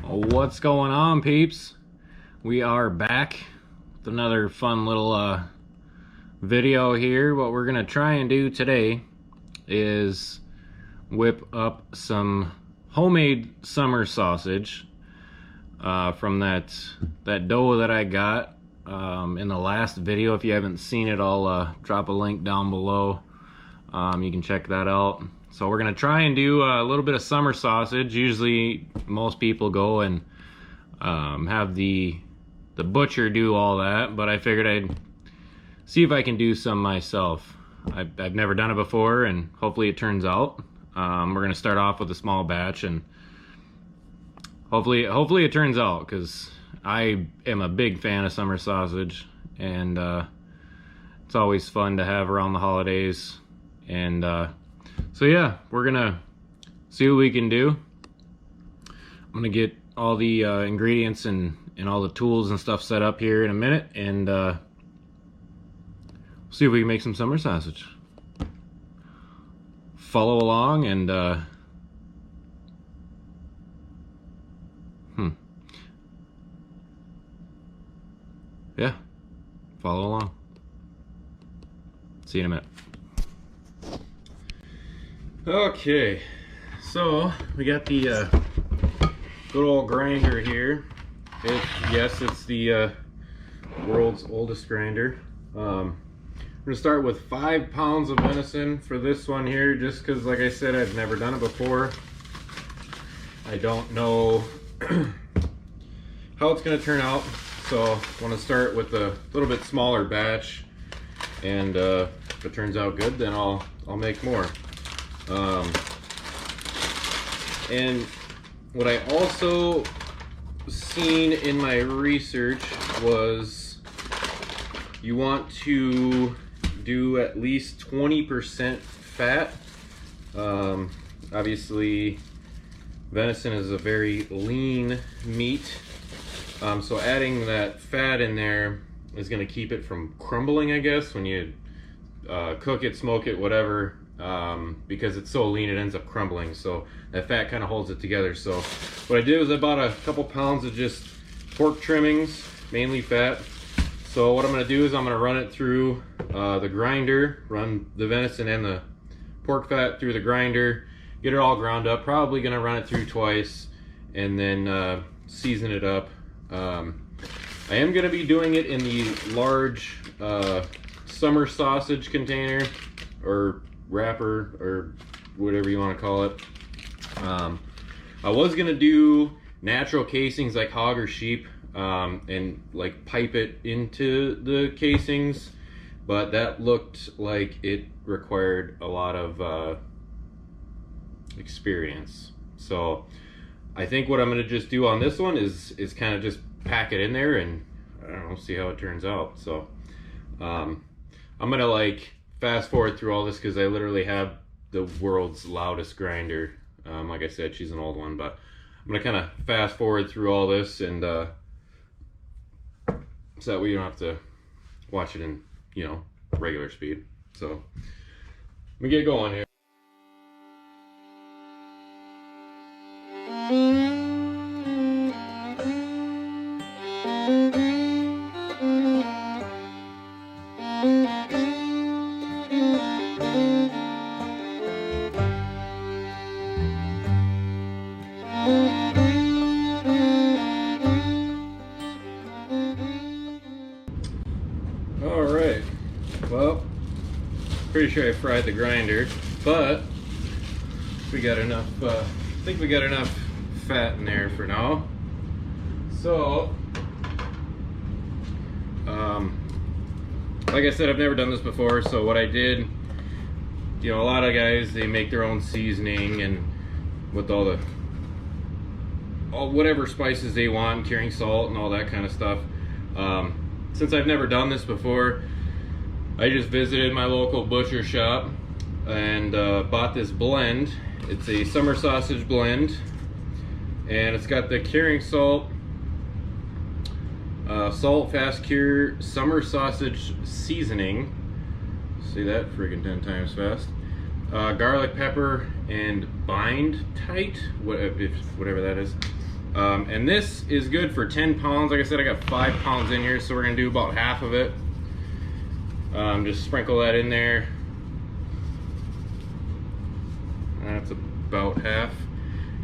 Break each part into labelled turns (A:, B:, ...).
A: What's going on, peeps? We are back with another fun little video here. What we're gonna try and do today is whip up some homemade summer sausage from that dough that I got in the last video. If you haven't seen it, I'll drop a link down below. You can check that out. So we're gonna try and do a little bit of summer sausage. Usually most people go and have the butcher do all that, but I figured I'd see if I can do some myself. I've never done it before, and hopefully it turns out. We're gonna start off with a small batch, and hopefully it turns out, because I am a big fan of summer sausage, and it's always fun to have around the holidays. And so yeah, we're gonna see what we can do. I'm gonna get all the ingredients and all the tools and stuff set up here in a minute, and see if we can make some summer sausage. Follow along and yeah, follow along. See you in a minute. Okay, so we got the good old grinder here. Yes, it's the world's oldest grinder. I'm gonna start with 5 pounds of venison for this one here, just because, like I said, I've never done it before. I don't know how it's gonna turn out, so I want to start with a little bit smaller batch, and if it turns out good, then I'll make more. And what I also seen in my research was you want to do at least 20% fat. Obviously venison is a very lean meat, so adding that fat in there is going to keep it from crumbling, I guess, when you cook it, smoke it, whatever. Because it's so lean, it ends up crumbling, so that fat kind of holds it together. So what I did was I bought a couple pounds of just pork trimmings, mainly fat. So what I'm going to do is I'm going to run it through the grinder, run the venison and the pork fat through the grinder, get it all ground up. Probably going to run it through twice, and then season it up. I am going to be doing it in the large summer sausage container, or wrapper, or whatever you want to call it. I was gonna do natural casings like hog or sheep, and like pipe it into the casings, but that looked like it required a lot of experience. So I think what I'm gonna just do on this one is kind of just pack it in there, and I don't know, see how it turns out. So I'm gonna like fast forward through all this because I literally have the world's loudest grinder. Like I said, she's an old one, but I'm gonna kind of fast forward through all this, and so that way you don't have to watch it in, regular speed. So let me get going here. Alright, well, pretty sure I fried the grinder, but we got enough, I think we got enough fat in there for now. So, like I said, I've never done this before, so what I did, a lot of guys, they make their own seasoning and with all whatever spices they want, curing salt and all that kind of stuff. Since I've never done this before, I just visited my local butcher shop and bought this blend. It's a summer sausage blend, and it's got the curing salt, salt fast cure summer sausage seasoning. Say that friggin' 10 times fast. Garlic, pepper, and bind tight, whatever that is. And this is good for 10 pounds. Like I said, I got 5 pounds in here, so we're gonna do about half of it. Just sprinkle that in there. That's about half.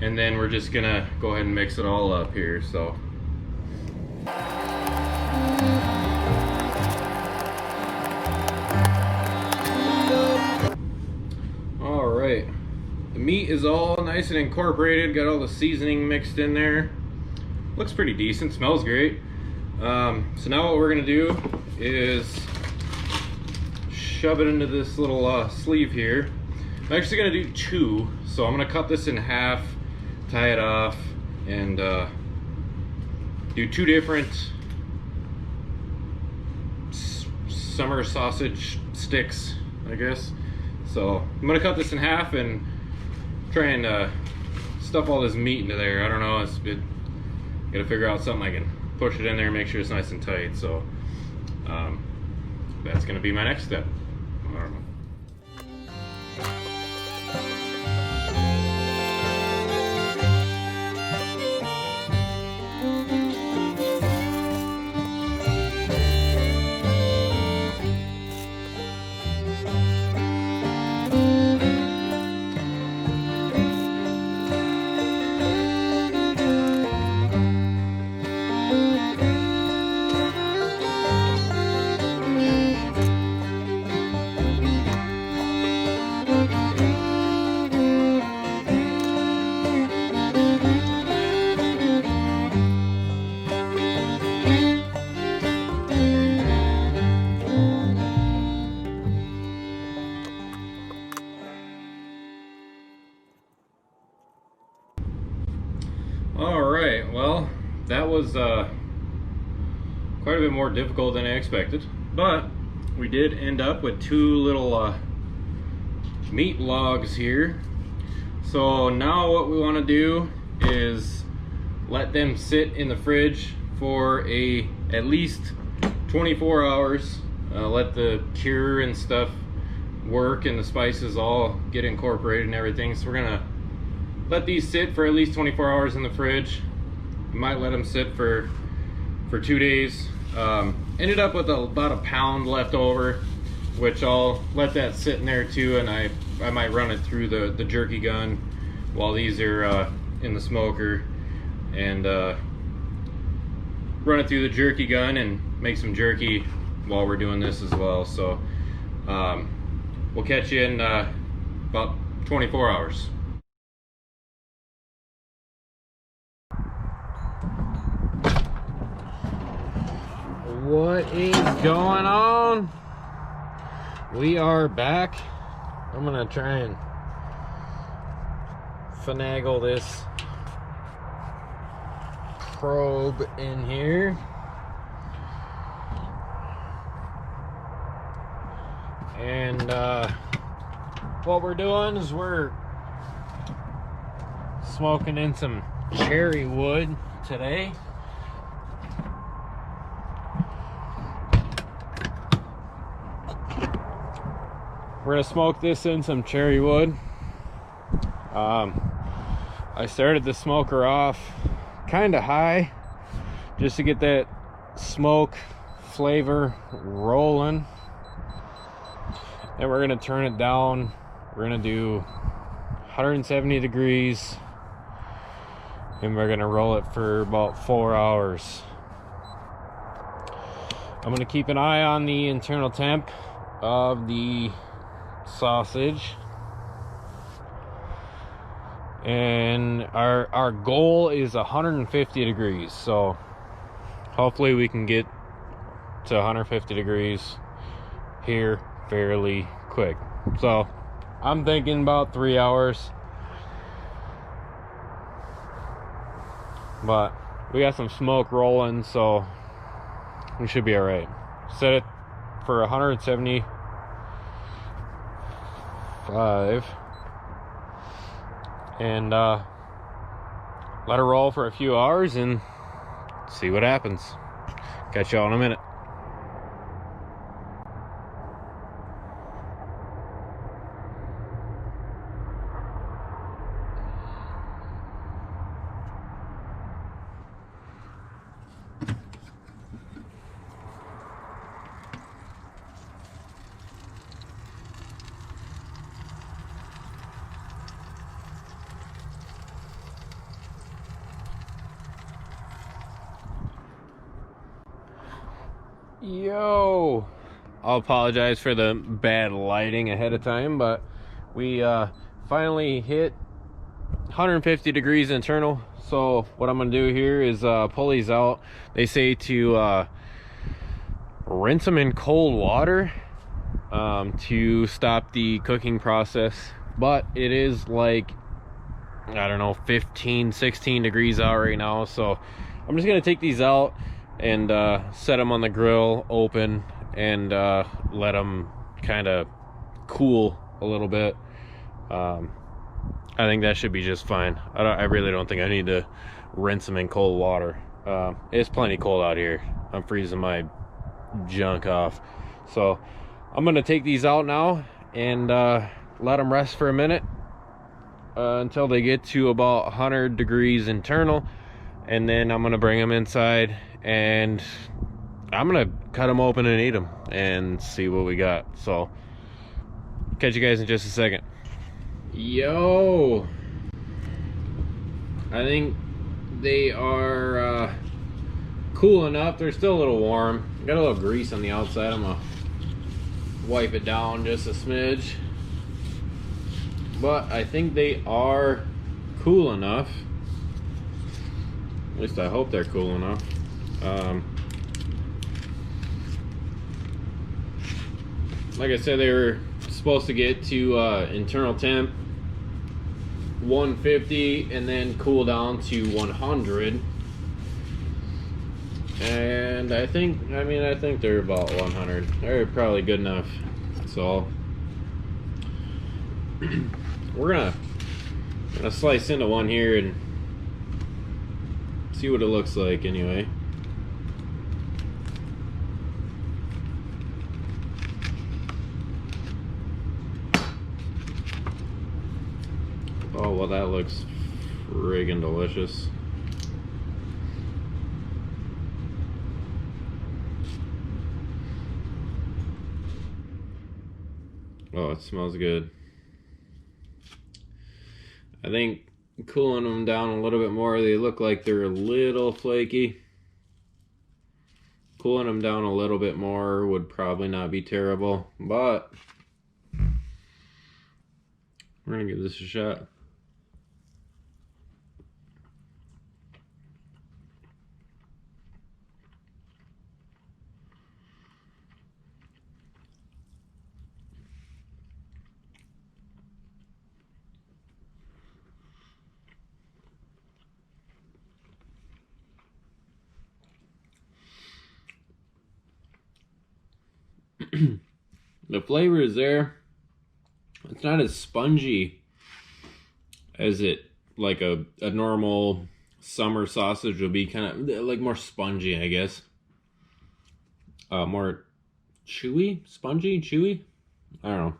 A: And then we're just gonna go ahead and mix it all up here. So all right, the meat is all nice and incorporated, got all the seasoning mixed in there. Looks pretty decent, smells great. So now what we're gonna do is shove it into this little sleeve here. I'm actually gonna do 2, so I'm gonna cut this in half, tie it off, and do 2 different summer sausage sticks, I guess. So I'm gonna cut this in half and try and stuff all this meat into there. I don't know, it's good. Gotta figure out something I can push it in there and make sure it's nice and tight. So that's gonna be my next step. I don't know. Alright, well, that was quite a bit more difficult than I expected, but we did end up with 2 little meat logs here. So now what we want to do is let them sit in the fridge for at least 24 hours, let the cure and stuff work and the spices all get incorporated and everything. So we're gonna let these sit for at least 24 hours in the fridge. I might let them sit for 2 days. Ended up with about a pound left over, which I'll let that sit in there too, and I might run it through the jerky gun while these are in the smoker, and run it through the jerky gun and make some jerky while we're doing this as well. So we'll catch you in about 24 hours. What is going on? We are back. I'm gonna try and finagle this probe in here. And what we're doing is we're smoking in some cherry wood today. We're gonna smoke this in some cherry wood. I started the smoker off kind of high just to get that smoke flavor rolling. Then we're gonna turn it down. We're gonna do 170 degrees and we're gonna roll it for about 4 hours. I'm gonna keep an eye on the internal temp of the sausage, and our goal is 150 degrees, so hopefully we can get to 150 degrees here fairly quick. So I'm thinking about 3 hours, but we got some smoke rolling, so we should be all right. Set it for 175 and let it roll for a few hours and see what happens. Catch y'all in a minute. Yo, I'll apologize for the bad lighting ahead of time, but we finally hit 150 degrees internal. So what I'm gonna do here is pull these out. They say to rinse them in cold water to stop the cooking process, but it is like, I don't know, 15-16 degrees out right now. So I'm just gonna take these out and set them on the grill open and let them kind of cool a little bit. I think that should be just fine. I really don't think I need to rinse them in cold water. It's plenty cold out here. I'm freezing my junk off. So I'm gonna take these out now and let them rest for a minute until they get to about 100 degrees internal, and then I'm gonna bring them inside and I'm gonna cut them open and eat them and see what we got. So catch you guys in just a second. Yo, I think they are cool enough. They're still a little warm. Got a little grease on the outside. I'm gonna wipe it down just a smidge, but I think they are cool enough. At least I hope they're cool enough. Like I said, they were supposed to get to internal temp 150 and then cool down to 100. And I think they're about 100. They're probably good enough. So we're gonna slice into one here and see what it looks like anyway. Oh, well, that looks friggin' delicious. Oh, it smells good. I think cooling them down a little bit more, they look like they're a little flaky. Cooling them down a little bit more would probably not be terrible, but we're gonna give this a shot. The flavor is there. It's not as spongy as it like a normal summer sausage would be. Kind of like more spongy, I guess. More chewy, spongy, chewy. I don't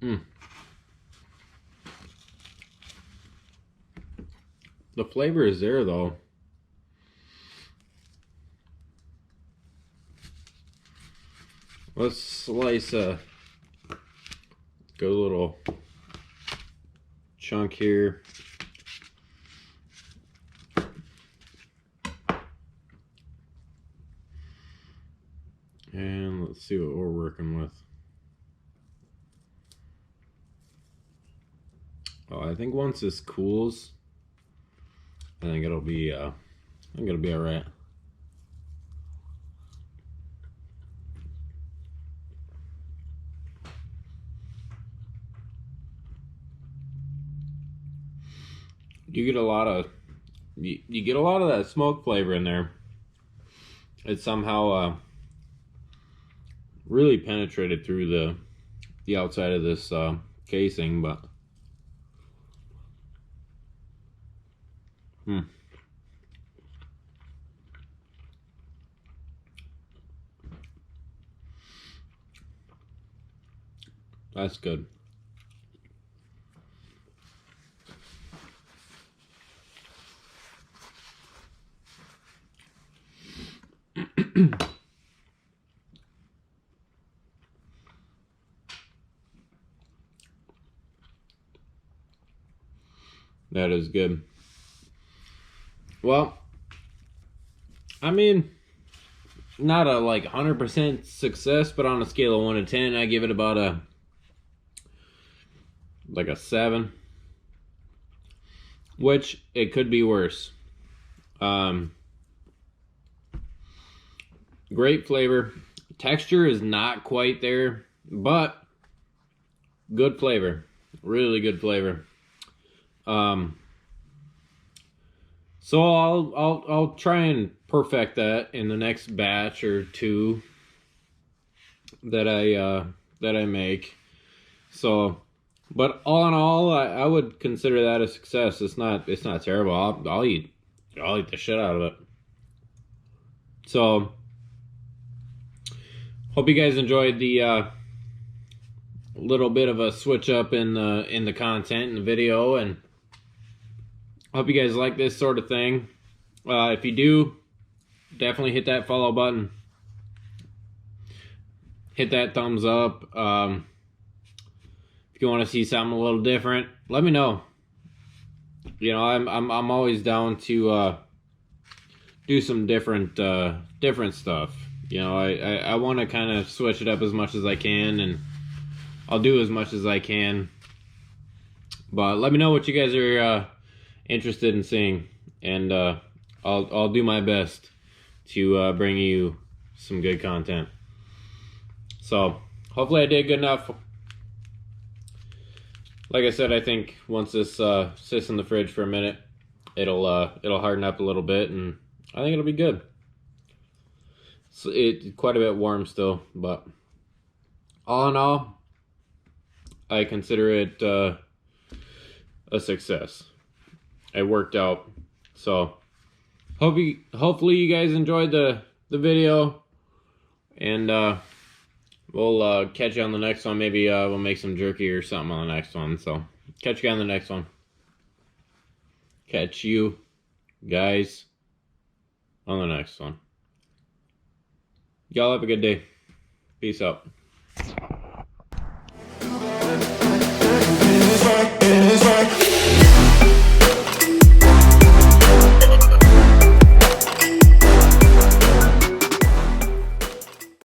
A: know. The flavor is there though. Let's slice a good little chunk here. And let's see what we're working with. Oh, I think once this cools, I think it'll be all right. You get a lot of you get a lot of that smoke flavor in there. It somehow really penetrated through the outside of this casing, but that's good. That is good. Well, I mean, not a like 100% success, but on a scale of 1 to 10, I give it about a 7, which it could be worse. Great flavor. Texture is not quite there, but good flavor. Really good flavor. So I'll try and perfect that in the next batch or two that I make. So, but all in all, I would consider that a success. It's not terrible. I'll eat the shit out of it. So, hope you guys enjoyed the little bit of a switch up in the content in the video, and hope you guys like this sort of thing. If you do, definitely hit that follow button. Hit that thumbs up. If you want to see something a little different, let me know. You know, I'm always down to do some different stuff. You know, I want to kind of switch it up as much as I can, and I'll do as much as I can. But let me know what you guys are interested in seeing, and I'll do my best to bring you some good content. So hopefully I did good enough. Like I said, I think once this sits in the fridge for a minute, it'll harden up a little bit, and I think it'll be good. So it's quite a bit warm still, but all in all, I consider it a success. It worked out. So hopefully you guys enjoyed the video, and we'll catch you on the next one. Maybe we'll make some jerky or something on the next one. So catch you on the next one. Catch you guys on the next one. Y'all have a good day. Peace out.